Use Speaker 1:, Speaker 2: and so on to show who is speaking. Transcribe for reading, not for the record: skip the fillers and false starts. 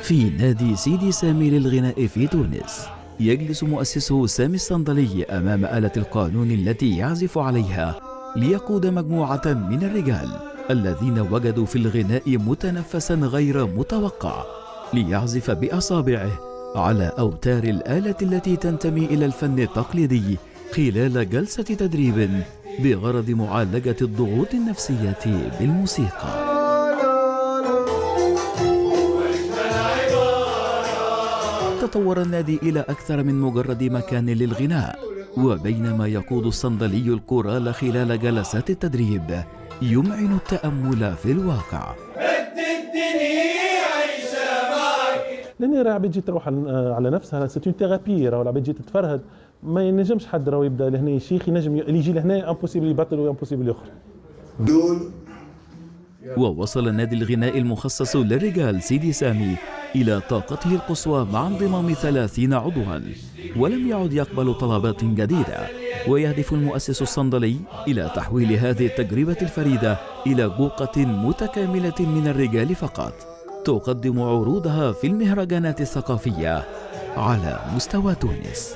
Speaker 1: في نادي سيدي سامي للغناء في تونس، يجلس مؤسسه سامي الصندلي أمام آلة القانون التي يعزف عليها ليقود مجموعة من الرجال الذين وجدوا في الغناء متنفسا غير متوقع، ليعزف بأصابعه على أوتار الآلة التي تنتمي إلى الفن التقليدي خلال جلسة تدريب بغرض معالجة الضغوط النفسية بالموسيقى. تطور النادي إلى أكثر من مجرد مكان للغناء، وبينما يقود الصندلي الكورال خلال جلسات التدريب يمعن التأمل في الواقع.
Speaker 2: لأن اللاعب تجي تروح على نفسها، سيت اون ثيرابي، راهو اللاعب تجي تتفرهد، ما ينجمش حد راهو يبدا لهنا شيخ، ينجم اللي يجي لهنا امبوسيبل يبطل وامبوسيبل يخرج.
Speaker 1: ووصل نادي الغناء المخصص للرجال سيدي سامي إلى طاقته القصوى مع انضمام 30 عضوا، ولم يعد يقبل طلبات جديدة، ويهدف المؤسس الصندلي إلى تحويل هذه التجربة الفريدة إلى بوقة متكاملة من الرجال فقط، تقدم عروضها في المهرجانات الثقافية على مستوى تونس.